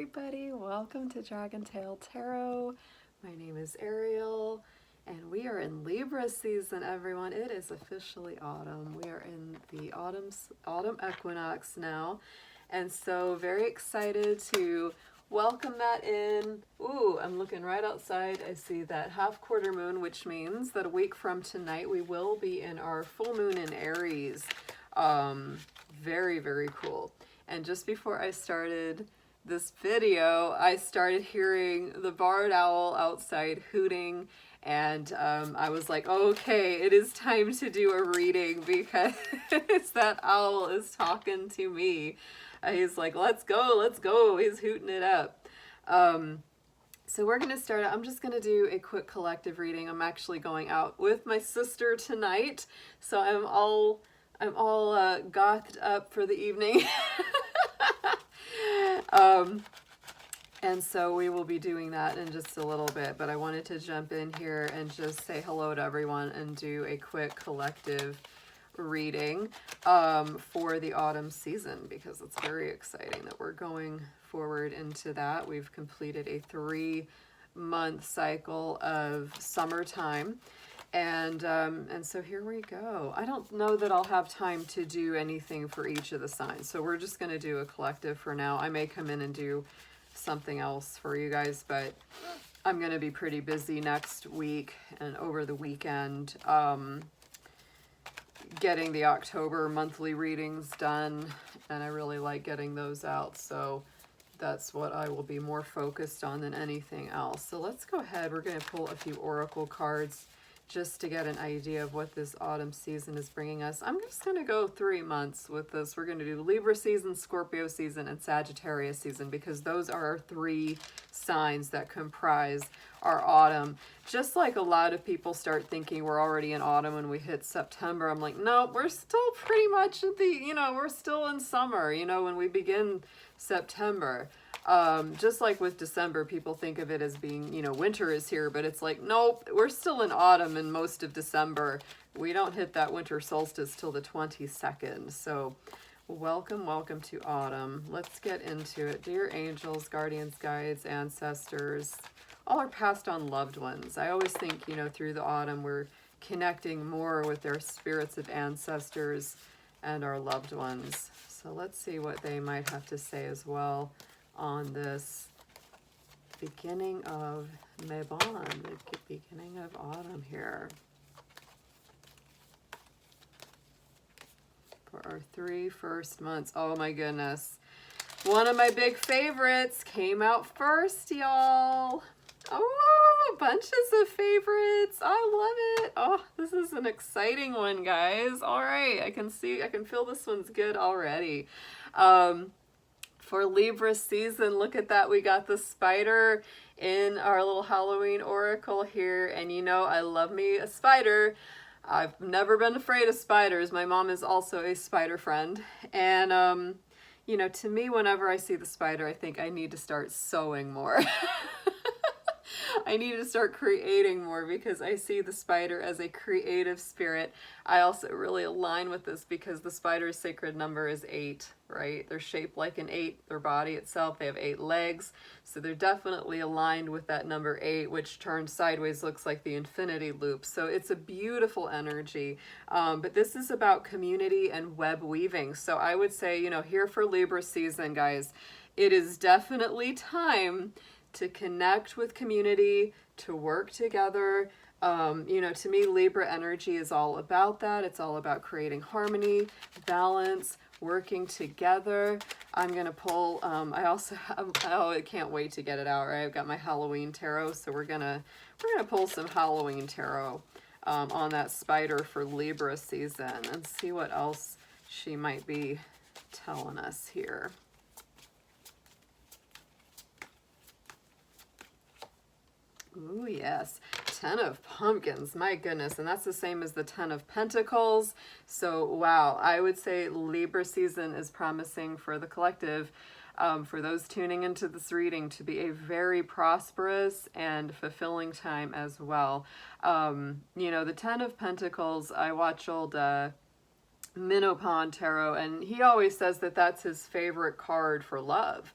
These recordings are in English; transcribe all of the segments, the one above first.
everybody, welcome to Dragon Tail Tarot. My name is Ariel and we are in Libra season, everyone. It is officially autumn. We are in the autumn equinox now, and so very excited to welcome that in. Ooh, I'm looking right outside. I see that half quarter moon, which means that a week from tonight we will be in our full moon in Aries. Very, very cool. And just before I started this video, I started hearing the barred owl outside hooting, and I was like, okay, it is time to do a reading because that owl is talking to me. He's like, let's go, he's hooting it up. So we're going to start out. I'm just going to do a quick collective reading. I'm actually going out with my sister tonight, so I'm all gothed up for the evening. And so we will be doing that in just a little bit, but I wanted to jump in here and just say hello to everyone and do a quick collective reading for the autumn season, because it's very exciting that we're going forward into that. We've completed a 3-month cycle of summertime. And so here we go. I don't know that I'll have time to do anything for each of the signs, so we're just going to do a collective for now. I may come in and do something else for you guys, but I'm going to be pretty busy next week and over the weekend getting the October monthly readings done, and I really like getting those out, so that's what I will be more focused on than anything else. So let's go ahead. We're going to pull a few oracle cards just to get an idea of what this autumn season is bringing us. I'm just going to go 3 months with this. We're going to do Libra season, Scorpio season, and Sagittarius season, because those are our 3 signs that comprise our autumn. Just like a lot of people start thinking we're already in autumn when we hit September, I'm like, no, we're still pretty much at the, we're still in summer, when we begin September. Just like with December, people think of it as being, winter is here, but it's like, nope, we're still in autumn in most of December. We don't hit that winter solstice till the 22nd. So welcome to autumn. Let's get into it. Dear angels, guardians, guides, ancestors, all our passed on loved ones. I always think, through the autumn, we're connecting more with our spirits of ancestors and our loved ones. So let's see what they might have to say as well on this beginning of Mabon, the beginning of autumn here. For our 3 first months. Oh my goodness. One of my big favorites came out first, y'all. Oh, bunches of favorites. I love it. Oh, this is an exciting one, guys. All right, I can feel this one's good already. For Libra season, look at that. We got the spider in our little Halloween oracle here. And I love me a spider. I've never been afraid of spiders. My mom is also a spider friend. And, to me, whenever I see the spider, I think I need to start sewing more. I need to start creating more because I see the spider as a creative spirit. I also really align with this because the spider's sacred number is 8, right? They're shaped like an 8, their body itself. They have 8 legs. So they're definitely aligned with that number 8, which turned sideways looks like the infinity loop. So it's a beautiful energy. But this is about community and web weaving. So I would say, here for Libra season, guys, it is definitely time to connect with community, to work together. To me, Libra energy is all about that. It's all about creating harmony, balance, working together. I'm going to pull, I also have, I can't wait to get it out, right? I've got my Halloween tarot, so we're going to pull some Halloween tarot on that spider for Libra season and see what else she might be telling us here. Ooh, yes. 10 of Pumpkins. My goodness. And that's the same as the 10 of Pentacles. So, wow. I would say Libra season is promising for the collective, for those tuning into this reading, to be a very prosperous and fulfilling time as well. The 10 of Pentacles, I watch old Mabon tarot, and he always says that that's his favorite card for love.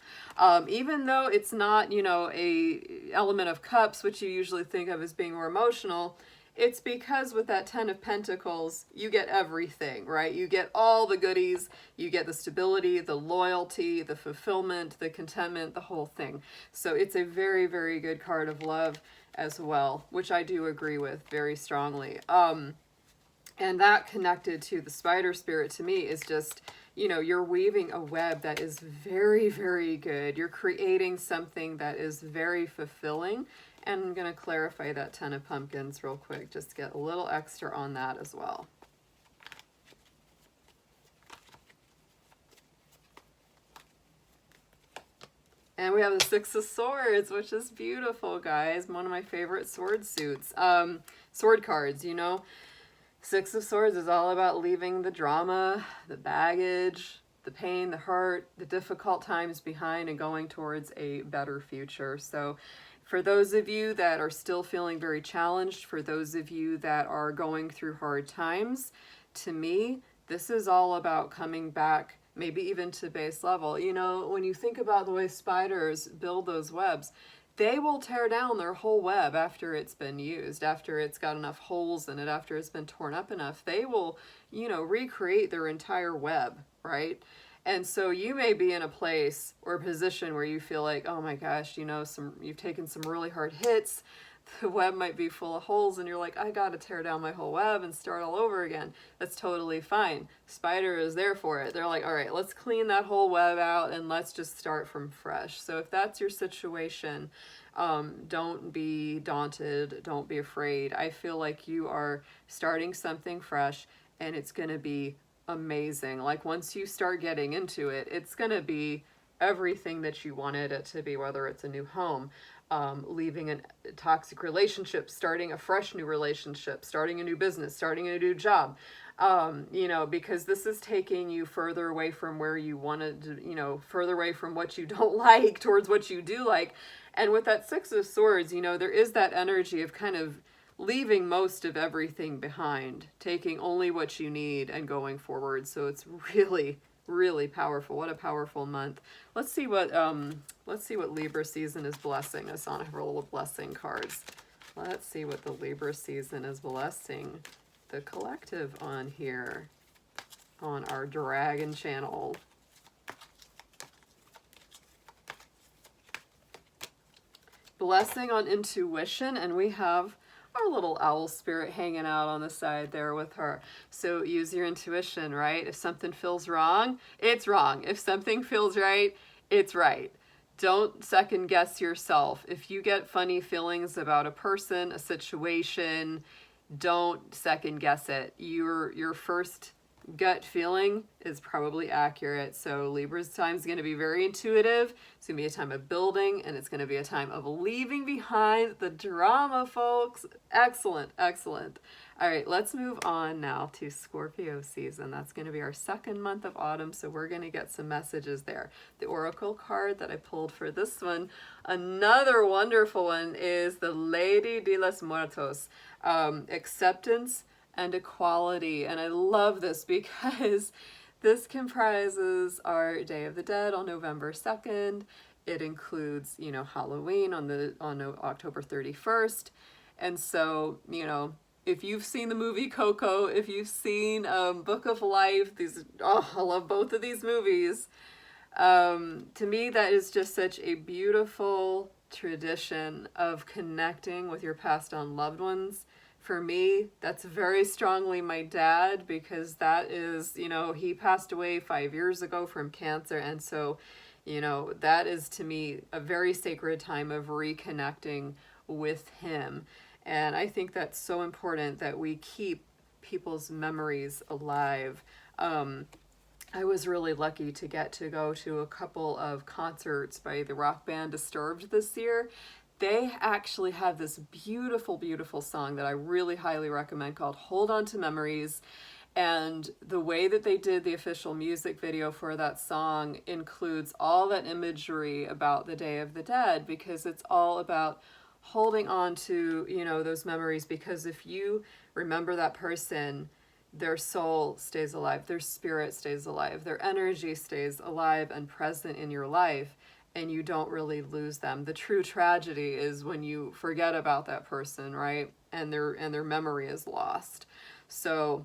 Even though it's not, you know, a element of cups, which you usually think of as being more emotional, it's because with that 10 of Pentacles, you get everything, right? You get all the goodies, you get the stability, the loyalty, the fulfillment, the contentment, the whole thing. So it's a very, very good card of love as well, which I do agree with very strongly. And that connected to the spider spirit to me is just, you know, you're weaving a web that is very, very good. You're creating something that is very fulfilling. And I'm going to clarify that 10 of Pumpkins real quick, just to get a little extra on that as well. And we have the Six of Swords, which is beautiful, guys. One of my favorite sword suits. Sword cards, you know. Six of Swords is all about leaving the drama, the baggage, the pain, the hurt, the difficult times behind and going towards a better future. So for those of you that are still feeling very challenged, for those of you that are going through hard times, to me, this is all about coming back, maybe even to base level. You know, when you think about the way spiders build those webs, they will tear down their whole web after it's been used, after it's got enough holes in it, after it's been torn up enough. They will, you know, recreate their entire web, right? And so you may be in a place or a position where you feel like, oh my gosh, you know, you've taken some really hard hits. The web might be full of holes and you're like, I got to tear down my whole web and start all over again. That's totally fine. Spider is there for it. They're like, all right, let's clean that whole web out and let's just start from fresh. So if that's your situation, don't be daunted. Don't be afraid. I feel like you are starting something fresh and it's going to be amazing. Like once you start getting into it, it's going to be everything that you wanted it to be, whether it's a new home, leaving a toxic relationship, starting a fresh new relationship, starting a new business, starting a new job, you know, because this is taking you further away from where you wanted to, you know, further away from what you don't like towards what you do like. And with that Six of Swords, you know, there is that energy of kind of leaving most of everything behind, taking only what you need and going forward. So it's really, really powerful. What a powerful month. Let's see what Libra season is blessing us on our little blessing cards. Let's see what the Libra season is blessing the collective on here on our Dragon channel. Blessing on intuition, and we have our little owl spirit hanging out on the side there with her. So use your intuition, right? If something feels wrong, it's wrong. If something feels right, it's right. Don't second guess yourself. If you get funny feelings about a person, a situation, don't second guess it. Your first gut feeling is probably accurate. So Libra's time is going to be very intuitive. It's going to be a time of building, and it's going to be a time of leaving behind the drama, folks. Excellent, excellent. All right, let's move on now to Scorpio season. That's going to be our second month of autumn, so we're going to get some messages there. The oracle card that I pulled for this one, another wonderful one, is the Lady de los Muertos. Acceptance and equality. And I love this because this comprises our Day of the Dead on November 2nd. It includes, you know, Halloween on October 31st. And so, you know, if you've seen the movie Coco, if you've seen Book of Life, I love both of these movies. To me, that is just such a beautiful tradition of connecting with your passed on loved ones. For me, that's very strongly my dad, because that is, you know, he passed away 5 years ago from cancer. And so, you know, that is to me a very sacred time of reconnecting with him. And I think that's so important that we keep people's memories alive. I was really lucky to get to go to a couple of concerts by the rock band Disturbed this year. They actually have this beautiful, beautiful song that I really highly recommend called Hold On to Memories. And the way that they did the official music video for that song includes all that imagery about the Day of the Dead, because it's all about holding on to, you know, those memories. Because if you remember that person, their soul stays alive, their spirit stays alive, their energy stays alive and present in your life, and you don't really lose them. The true tragedy is when you forget about that person, right? And their memory is lost. So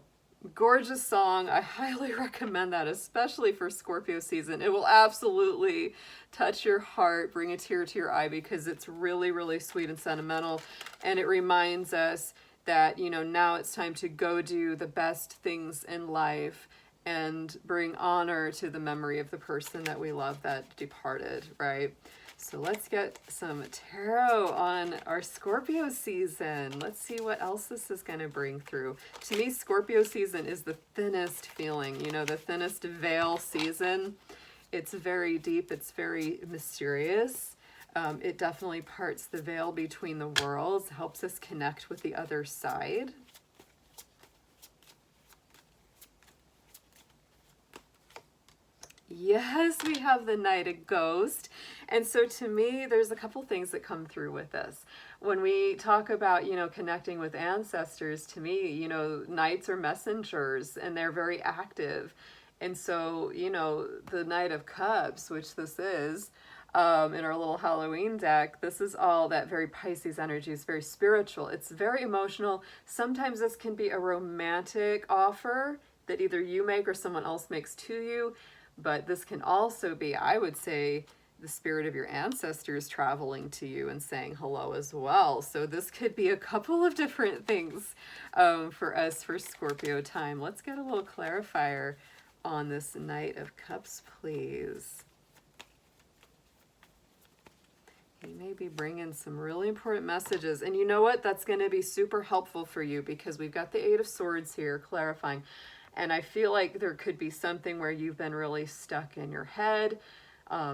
gorgeous song. I highly recommend that, especially for Scorpio season. It will absolutely touch your heart, bring a tear to your eye, because it's really, really sweet and sentimental. And it reminds us that, you know, now it's time to go do the best things in life and bring honor to the memory of the person that we love that departed, right? So let's get some tarot on our Scorpio season. Let's see what else this is going to bring through. To me, Scorpio season is the thinnest feeling, you know, the thinnest veil season. It's very deep. It's very mysterious. It definitely parts the veil between the worlds, helps us connect with the other side. Yes, we have the Knight of Ghost. And so to me, there's a couple things that come through with this. When we talk about, you know, connecting with ancestors, to me, you know, knights are messengers and they're very active. And so, you know, the Knight of Cups, which this is, in our little Halloween deck, this is all that very Pisces energy. It's very spiritual. It's very emotional. Sometimes this can be a romantic offer that either you make or someone else makes to you. But this can also be, I would say, the spirit of your ancestors traveling to you and saying hello as well. So this could be a couple of different things for us for Scorpio time. Let's get a little clarifier on this Knight of Cups, please. He may be bringing some really important messages. And you know what? That's going to be super helpful for you because we've got the Eight of Swords here clarifying. And I feel like there could be something where you've been really stuck in your head.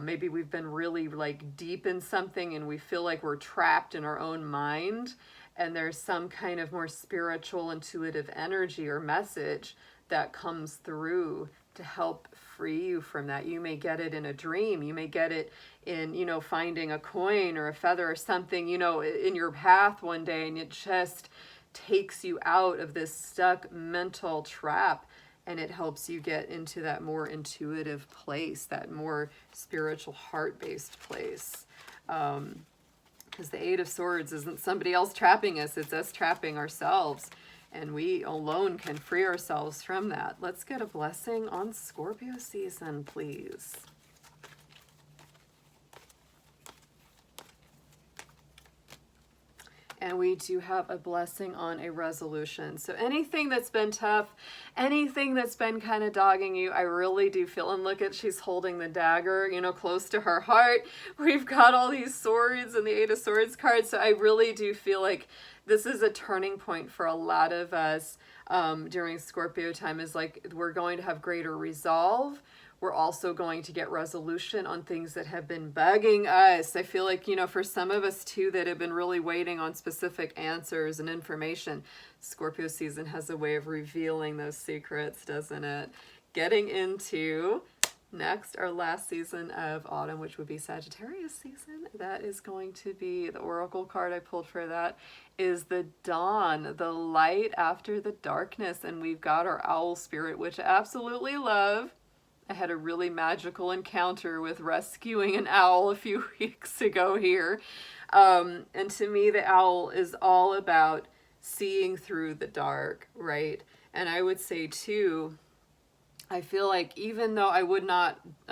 Maybe we've been really like deep in something and we feel like we're trapped in our own mind. And there's some kind of more spiritual, intuitive energy or message that comes through to help free you from that. You may get it in a dream. You may get it in, you know, finding a coin or a feather or something, you know, in your path one day, and it just takes you out of this stuck mental trap, and it helps you get into that more intuitive place, that more spiritual heart-based place. Because the Eight of Swords isn't somebody else trapping us, it's us trapping ourselves. And we alone can free ourselves from that. Let's get a blessing on Scorpio season, please. And we do have a blessing on a resolution. So anything that's been tough, anything that's been kind of dogging you, I really do feel, and look at, she's holding the dagger, you know, close to her heart. We've got all these swords and the Eight of Swords card. So I really do feel like this is a turning point for a lot of us during Scorpio time. Is like we're going to have greater resolve. We're also going to get resolution on things that have been bugging us. I feel like, you know, for some of us too that have been really waiting on specific answers and information, Scorpio season has a way of revealing those secrets, doesn't it? Getting into next, our last season of autumn, which would be Sagittarius season. That is going to be the oracle card I pulled for that is the dawn, the light after the darkness. And we've got our owl spirit, which I absolutely love. I had a really magical encounter with rescuing an owl a few weeks ago here. And to me, the owl is all about seeing through the dark, right? And I would say too, I feel like even though I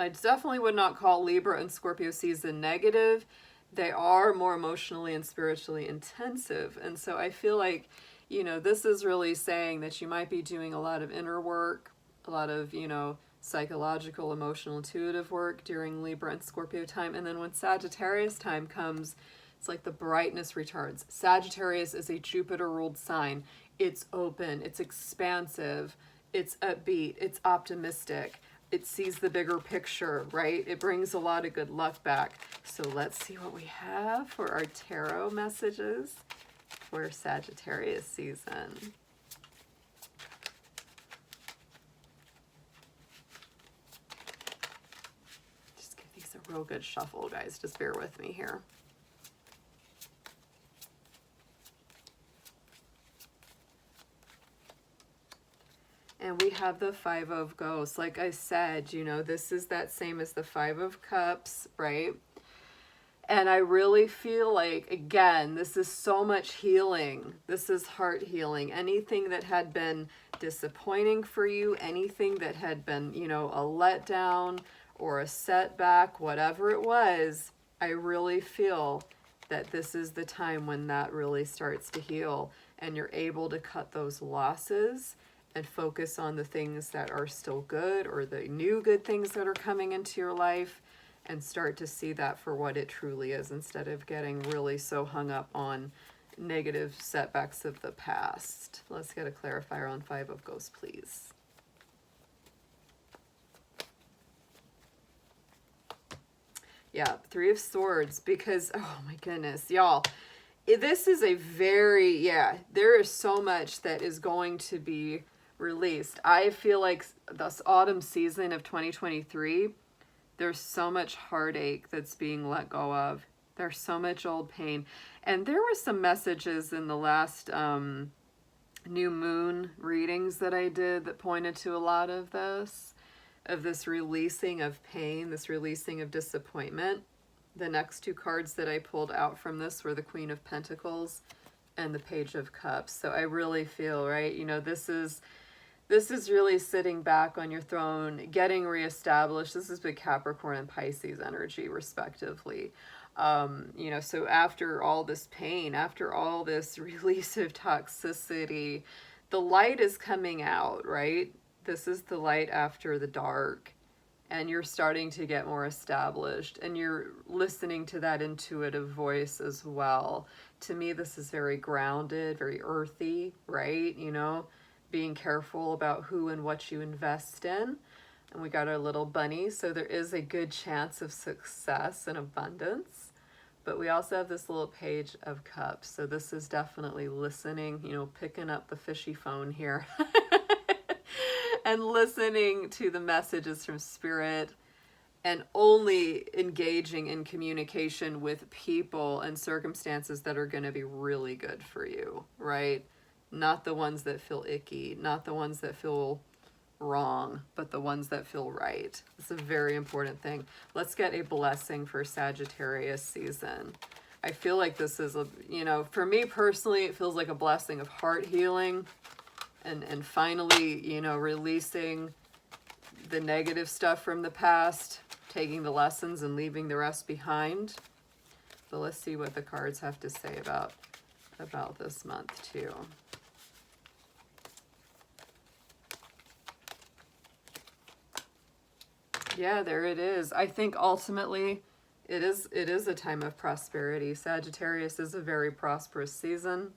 definitely would not call Libra and Scorpio season negative, they are more emotionally and spiritually intensive. And so I feel like, you know, this is really saying that you might be doing a lot of inner work, a lot of, you know, psychological, emotional, intuitive work during Libra and Scorpio time. And then when Sagittarius time comes, it's like the brightness returns. Sagittarius is a Jupiter-ruled sign. It's open, it's expansive, it's upbeat, it's optimistic. It sees the bigger picture, right? It brings a lot of good luck back. So let's see what we have for our tarot messages for Sagittarius season. Real good shuffle, guys. Just bear with me here. And we have the Five of Ghosts. Like I said, you know, this is that same as the Five of Cups, right? And I really feel like, again, this is so much healing. This is heart healing. Anything that had been disappointing for you, anything that had been, you know, a letdown or a setback, whatever it was, I really feel that this is the time when that really starts to heal and you're able to cut those losses and focus on the things that are still good or the new good things that are coming into your life, and start to see that for what it truly is instead of getting really so hung up on negative setbacks of the past. Let's get a clarifier on Five of Ghosts, please. Yeah, Three of Swords, because, oh my goodness, y'all, this is a very, yeah, there is so much that is going to be released. I feel like this autumn season of 2023, there's so much heartache that's being let go of. There's so much old pain. And there were some messages in the last new moon readings that I did that pointed to a lot of this releasing of pain, this releasing of disappointment. The next two cards that I pulled out from this were the Queen of Pentacles and the Page of Cups. So I really feel, right, you know, this is really sitting back on your throne, getting reestablished. This is big Capricorn and Pisces energy, respectively. You know, so after all this pain, after all this release of toxicity, the light is coming out, right? This is the light after the dark. And you're starting to get more established. And you're listening to that intuitive voice as well. To me, this is very grounded, very earthy, right? You know, being careful about who and what you invest in. And we got our little bunny, so there is a good chance of success and abundance. But we also have this little Page of Cups, so this is definitely listening, you know, picking up the fishy phone here and listening to the messages from Spirit, and only engaging in communication with people and circumstances that are going to be really good for you, right? Not the ones that feel icky, not the ones that feel wrong, but the ones that feel right. It's a very important thing. Let's get a blessing for Sagittarius season. I feel like this is, a, you know, for me personally, it feels like a blessing of heart healing and finally, you know, releasing the negative stuff from the past, taking the lessons and leaving the rest behind. But let's see what the cards have to say about this month too. Yeah, there it is. I think ultimately it is a time of prosperity. Sagittarius is a very prosperous season,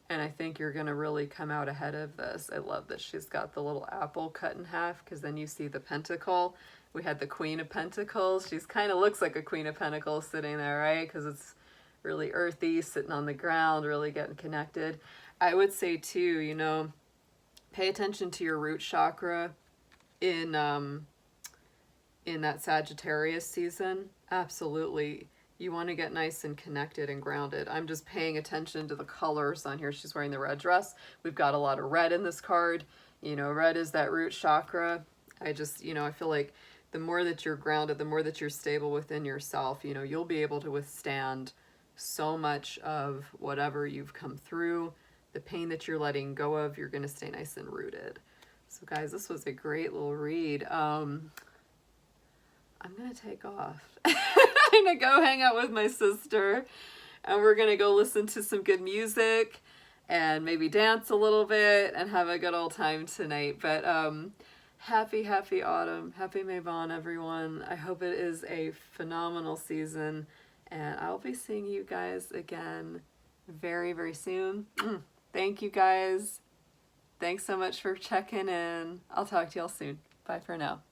and I think you're going to really come out ahead of this. I love that she's got the little apple cut in half, because then you see the pentacle. We had the Queen of Pentacles. She's kind of looks like a Queen of Pentacles sitting there, right? Because it's really earthy, sitting on the ground, really getting connected. I would say too, you know, pay attention to your root chakra in that Sagittarius season. Absolutely. You want to get nice and connected and grounded. I'm just paying attention to the colors on here. She's wearing the red dress. We've got a lot of red in this card. You know, red is that root chakra. I just, you know, I feel like the more that you're grounded, the more that you're stable within yourself, you know, you'll be able to withstand so much of whatever you've come through. The pain that you're letting go of, you're going to stay nice and rooted. So guys, this was a great little read. I'm going to take off. I'm going to go hang out with my sister, and we're going to go listen to some good music and maybe dance a little bit and have a good old time tonight. But happy autumn. Happy Mabon, everyone. I hope it is a phenomenal season, and I'll be seeing you guys again very, very soon. Thank you, guys. Thanks so much for checking in. I'll talk to y'all soon. Bye for now.